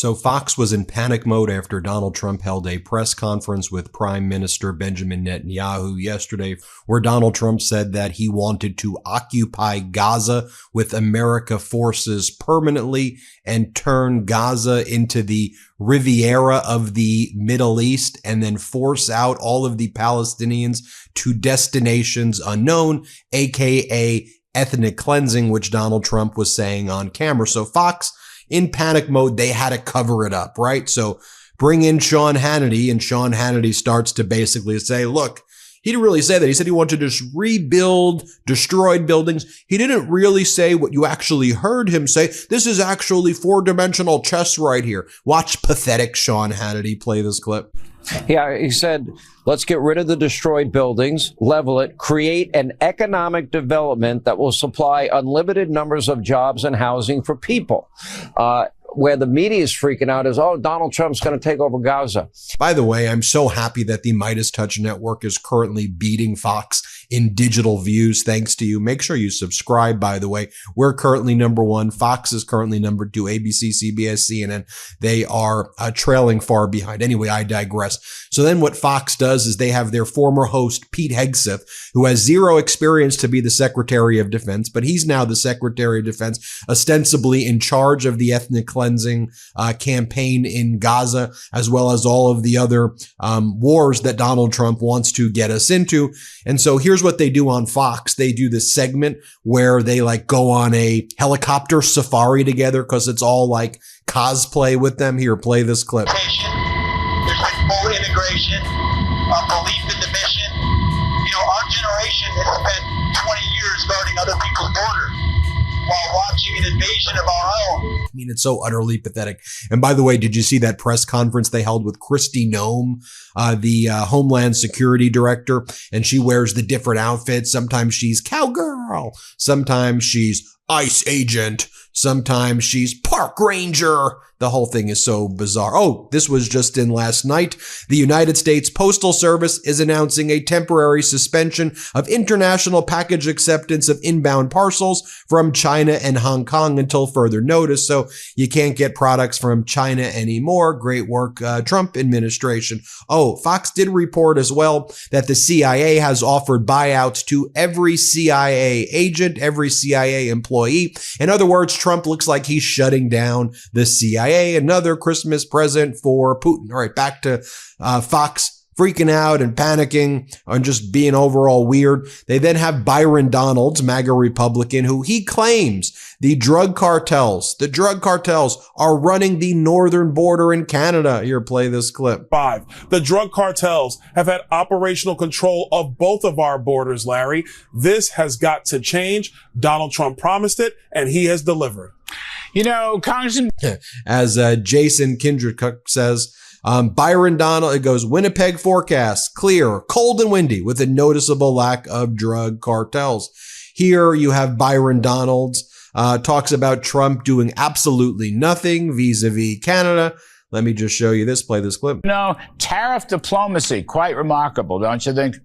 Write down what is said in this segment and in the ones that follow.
So Fox was in panic mode after Donald Trump held a press conference with Prime Minister Benjamin Netanyahu yesterday, where Donald Trump said that he wanted to occupy Gaza with America forces permanently and turn Gaza into the Riviera of the Middle East and then force out all of the Palestinians to destinations unknown, aka ethnic cleansing, which Donald Trump was saying on camera. So Fox, in panic mode, they had to cover it up, right? So bring in Sean Hannity, and Sean Hannity starts to basically say, look, he didn't really say that. He said he wanted to just rebuild destroyed buildings. He didn't really say what you actually heard him say. This is actually four-dimensional chess right here. Watch pathetic Sean Hannity play this clip. Yeah, he said, let's get rid of the destroyed buildings, level it, create an economic development that will supply unlimited numbers of jobs and housing for people. Where the media is freaking out is, oh, Donald Trump's going to take over Gaza. By the way, I'm so happy that the MeidasTouch network is currently beating Fox in digital views. Thanks to you. Make sure you subscribe, by the way. We're currently number one. Fox is currently number two. ABC, CBS, CNN. They are trailing far behind. Anyway, I digress. So then what Fox does is they have their former host, Pete Hegseth, who has zero experience to be the Secretary of Defense, but he's now the Secretary of Defense, ostensibly in charge of the ethnic cleansing campaign in Gaza, as well as all of the other wars that Donald Trump wants to get us into. And so here's what they do on Fox. They do this segment where they like go on a helicopter safari together because it's all like cosplay with them. Here, play this clip. There's been full integration, belief in the mission. You know, our generation has spent 20 years guarding other people's borders while watching an invasion of our own. I mean, it's so utterly pathetic. And by the way, did you see that press conference they held with Kristi Noem, the Homeland Security Director? And she wears the different outfits. Sometimes she's cowgirl. Sometimes she's ICE agent. Sometimes she's park ranger. The whole thing is so bizarre. Oh, this was just in last night. The United States Postal Service is announcing a temporary suspension of international package acceptance of inbound parcels from China and Hong Kong until further notice. So you can't get products from China anymore. Great work, Trump administration. Oh, Fox did report as well that the CIA has offered buyouts to every CIA agent, every CIA employee. In other words, Trump looks like he's shutting down the CIA. Another Christmas present for Putin. All right, back to Fox freaking out and panicking and just being overall weird. They then have Byron Donalds, MAGA Republican, who he claims the drug cartels are running the northern border in Canada. Here, play this clip. The drug cartels have had operational control of both of our borders, Larry. This has got to change. Donald Trump promised it, and he has delivered. You know, Congressman, as Jason Kindred says, Byron Donald, it goes, Winnipeg forecast, clear, cold and windy with a noticeable lack of drug cartels. Here you have Byron Donalds, talks about Trump doing absolutely nothing vis-a-vis Canada. Let me just show you this, play this clip. no, tariff diplomacy, quite remarkable, don't you think?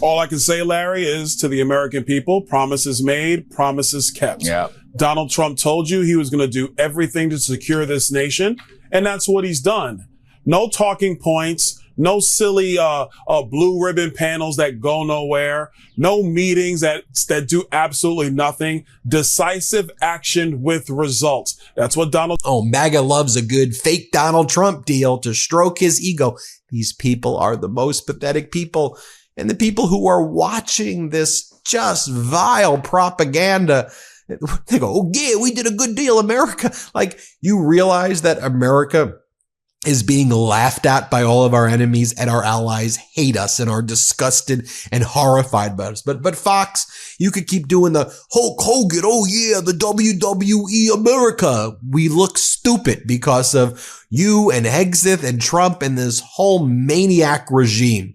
All I can say, Larry, is to the American people, promises made, promises kept. Yeah. Donald Trump told you he was going to do everything to secure this nation, and that's what he's done. No talking points, no silly blue ribbon panels that go nowhere, no meetings that do absolutely nothing. Decisive action with results. That's what Donald... Oh, MAGA loves a good fake Donald Trump deal to stroke his ego. These people are the most pathetic people. And the people who are watching this just vile propaganda, they go, oh yeah, we did a good deal, America. Like, you realize that America is being laughed at by all of our enemies and our allies hate us and are disgusted and horrified by us. But Fox, you could keep doing the Hulk Hogan, oh yeah, the WWE America. We look stupid because of you and Hegseth and Trump and this whole maniac regime.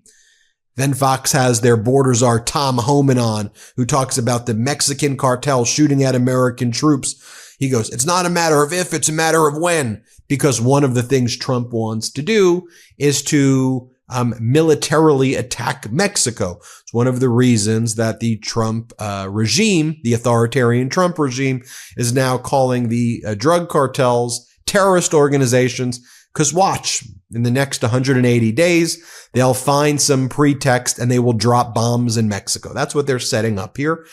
Then Fox has their border czar Tom Homan on, who talks about the Mexican cartel shooting at American troops. He goes, it's not a matter of if, it's a matter of when, because one of the things Trump wants to do is to militarily attack Mexico. It's one of the reasons that the Trump regime, the authoritarian Trump regime, is now calling the drug cartels terrorist organizations. Because watch, in the next 180 days, they'll find some pretext and they will drop bombs in Mexico. That's what they're setting up here.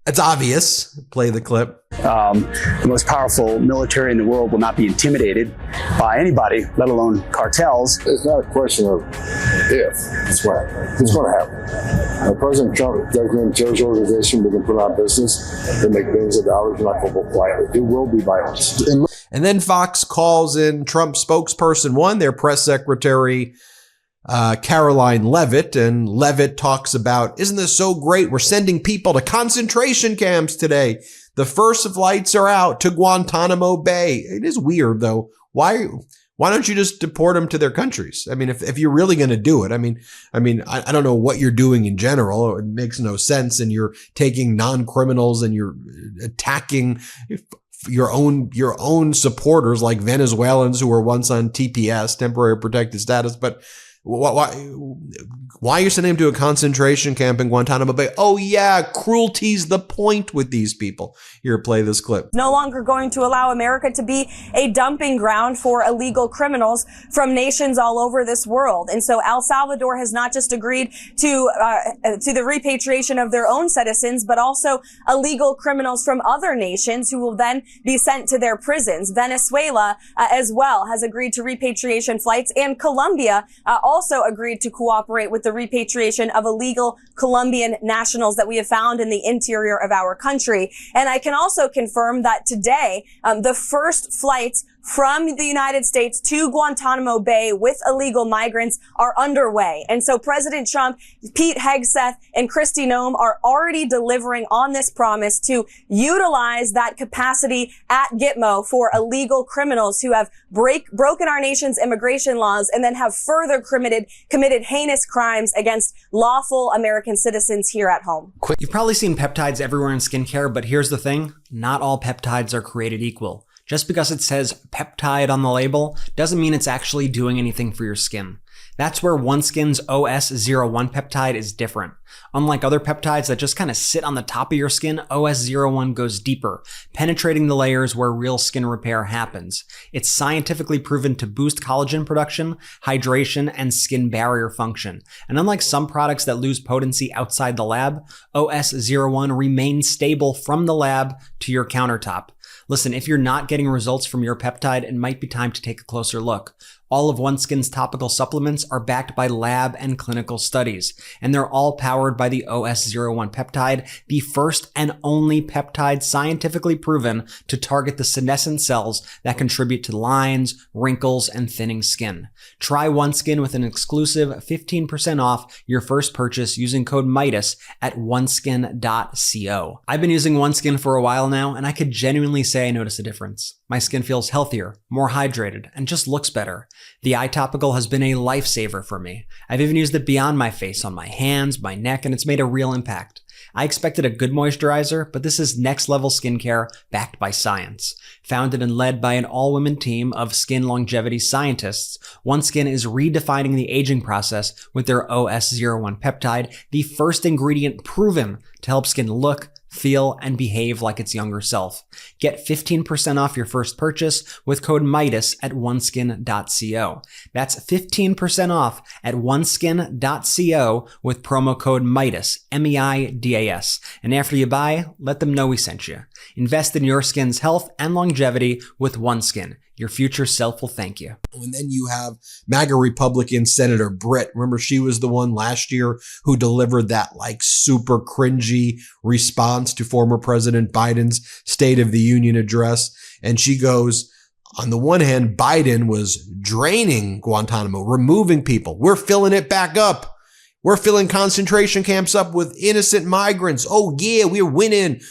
It's obvious. Play the clip. The most powerful military in the world will not be intimidated by anybody, let alone cartels. It's not a question of if, it's when. It's going to happen. President Trump does an terrorist organization, we can put on business, they make billions of dollars, you're not going to go quietly. It will be violence. And then Fox calls in Trump's spokesperson one, their press secretary, Caroline Leavitt, and Leavitt talks about, isn't this so great? We're sending people to concentration camps today. The first flights are out to Guantanamo Bay. It is weird though. Why don't you just deport them to their countries? I mean, if you're really going to do it, I mean, I don't know what you're doing in general. It makes no sense. And you're taking non-criminals and you're attacking your own supporters like Venezuelans who were once on TPS, temporary protected status. But why are you sending them to a concentration camp in Guantanamo Bay? Oh yeah, cruelty's the point with these people. Here, play this clip. No longer going to allow America to be a dumping ground for illegal criminals from nations all over this world. And so El Salvador has not just agreed to the repatriation of their own citizens, but also illegal criminals from other nations who will then be sent to their prisons. Venezuela as well has agreed to repatriation flights, and Colombia also agreed to cooperate with the repatriation of illegal Colombian nationals that we have found in the interior of our country. And I can also confirm that today, the first flights from the United States to Guantanamo Bay with illegal migrants are underway. And so President Trump, Pete Hegseth, and Kristi Noem are already delivering on this promise to utilize that capacity at Gitmo for illegal criminals who have broken our nation's immigration laws and then have further committed heinous crimes against lawful American citizens here at home. You've probably seen peptides everywhere in skincare, but here's the thing. Not all peptides are created equal. Just because it says peptide on the label doesn't mean it's actually doing anything for your skin. That's where OneSkin's OS01 peptide is different. Unlike other peptides that just kind of sit on the top of your skin, OS01 goes deeper, penetrating the layers where real skin repair happens. It's scientifically proven to boost collagen production, hydration, and skin barrier function. And unlike some products that lose potency outside the lab, OS01 remains stable from the lab to your countertop. Listen, if you're not getting results from your peptide, it might be time to take a closer look. All of OneSkin's topical supplements are backed by lab and clinical studies, and they're all powered by the OS01 peptide, the first and only peptide scientifically proven to target the senescent cells that contribute to lines, wrinkles, and thinning skin. Try OneSkin with an exclusive 15% off your first purchase using code MIDAS at oneskin.co. I've been using OneSkin for a while now, and I could genuinely say I notice a difference. My skin feels healthier, more hydrated, and just looks better. The eye topical has been a lifesaver for me. I've even used it beyond my face, on my hands, my neck, and it's made a real impact. I expected a good moisturizer, but this is next level skincare backed by science. Founded and led by an all-women team of skin longevity scientists, OneSkin is redefining the aging process with their OS01 peptide, the first ingredient proven to help skin look, feel, and behave like its younger self. Get 15% off your first purchase with code MIDAS at oneskin.co. That's 15% off at oneskin.co with promo code MIDAS, M-E-I-D-A-S. And after you buy, let them know we sent you. Invest in your skin's health and longevity with OneSkin. Your future self will thank you. And then you have MAGA Republican Senator Britt. Remember, she was the one last year who delivered that like super cringy response to former President Biden's State of the Union address. And she goes, on the one hand, Biden was draining Guantanamo, removing people. We're filling it back up. We're filling concentration camps up with innocent migrants. Oh yeah, we're winning.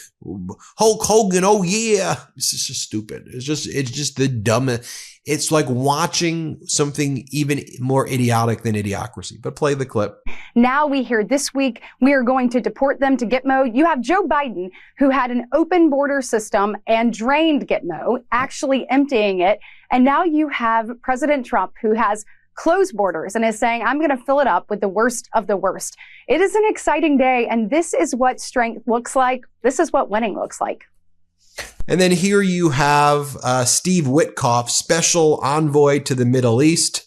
Hulk Hogan. Oh yeah. It's just stupid. It's just the dumbest. It's like watching something even more idiotic than Idiocracy. But play the clip. Now we hear this week we are going to deport them to Gitmo. You have Joe Biden, who had an open border system and drained Gitmo, actually emptying it. And now you have President Trump, who has closed borders and is saying, I'm going to fill it up with the worst of the worst. It is an exciting day, and this is what strength looks like. This is what winning looks like. And then here you have Steve Witkoff, special envoy to the Middle East.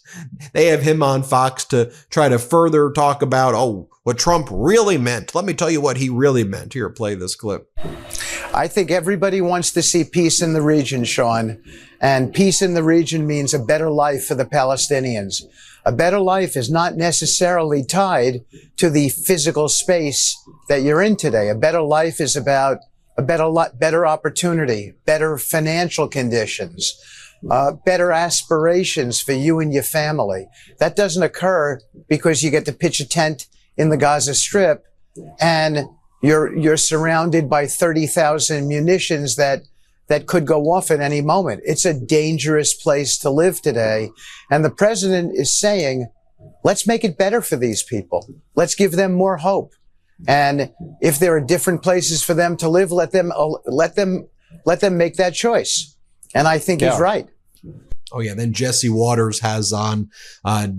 They have him on Fox to try to further talk about, what Trump really meant. Let me tell you what he really meant. Here, play this clip. I think everybody wants to see peace in the region, Sean. And peace in the region means a better life for the Palestinians. A better life is not necessarily tied to the physical space that you're in today. A better life is about a better opportunity, better financial conditions, better aspirations for you and your family. That doesn't occur because you get to pitch a tent in the Gaza Strip and you're surrounded by 30,000 munitions that could go off at any moment. It's a dangerous place to live today. And the president is saying, let's make it better for these people. Let's give them more hope. And if there are different places for them to live, let them make that choice. And I think he's right. Oh yeah. Then Jesse Waters has on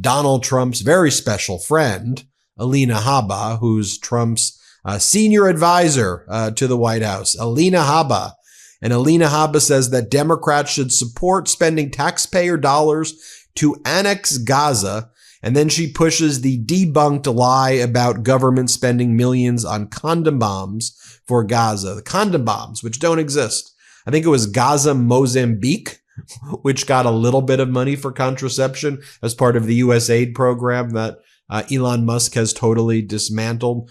Donald Trump's very special friend, Alina Habba, who's Trump's senior advisor to the White House. Alina Habba. And Alina Habba says that Democrats should support spending taxpayer dollars to annex Gaza. And then she pushes the debunked lie about government spending millions on condom bombs for Gaza. The condom bombs, which don't exist. I think it was Gaza, Mozambique, which got a little bit of money for contraception as part of the U.S. aid program that Elon Musk has totally dismantled,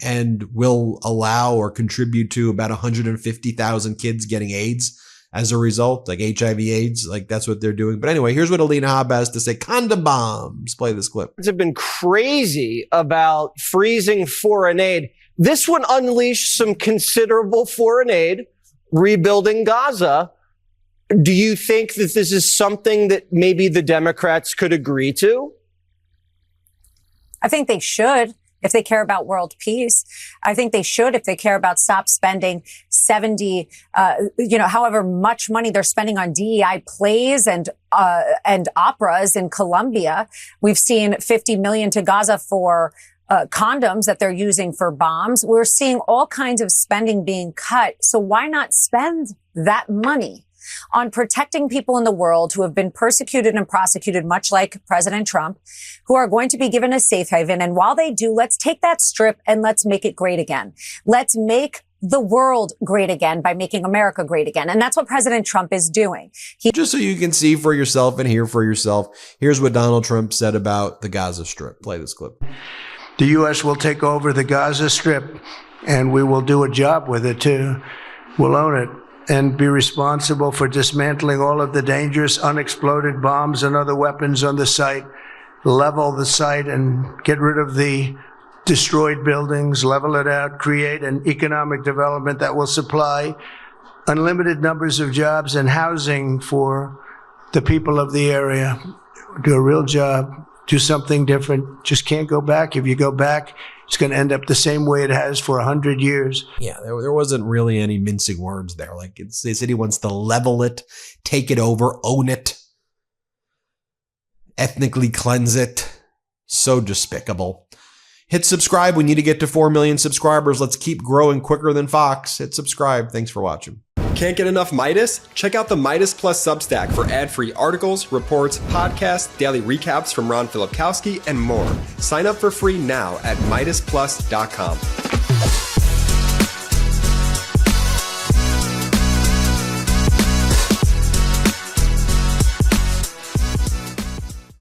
and will allow or contribute to about 150,000 kids getting AIDS as a result, like HIV AIDS, like that's what they're doing. But anyway, here's what Alina Habba has to say. Condom bombs. Play this clip. Have been crazy about freezing foreign aid. This would unleash some considerable foreign aid, rebuilding Gaza. Do you think that this is something that maybe the Democrats could agree to? I think they should if they care about world peace. I think they should if they care about stop spending 70, however much money they're spending on DEI plays and operas in Colombia. We've seen 50 million to Gaza for condoms that they're using for bombs. We're seeing all kinds of spending being cut. So why not spend that money on protecting people in the world who have been persecuted and prosecuted, much like President Trump, who are going to be given a safe haven. And while they do, let's take that strip and let's make it great again. Let's make the world great again by making America great again. And that's what President Trump is doing. Just so you can see for yourself and hear for yourself, here's what Donald Trump said about the Gaza Strip. Play this clip. The U.S. will take over the Gaza Strip, and we will do a job with it, too. We'll own it and be responsible for dismantling all of the dangerous unexploded bombs and other weapons on the site, level the site and get rid of the destroyed buildings, level it out, create an economic development that will supply unlimited numbers of jobs and housing for the people of the area. Do a real job, do something different. Just can't go back. If you go back, it's going to end up the same way it has for 100 years. Yeah, there wasn't really any mincing words there. Like they said he wants to level it, take it over, own it, ethnically cleanse it. So despicable. Hit subscribe. We need to get to 4 million subscribers. Let's keep growing quicker than Fox. Hit subscribe. Thanks for watching. Can't get enough Meidas? Check out the Meidas Plus Substack for ad-free articles, reports, podcasts, daily recaps from Ron Filipkowski, and more. Sign up for free now at MeidasPlus.com.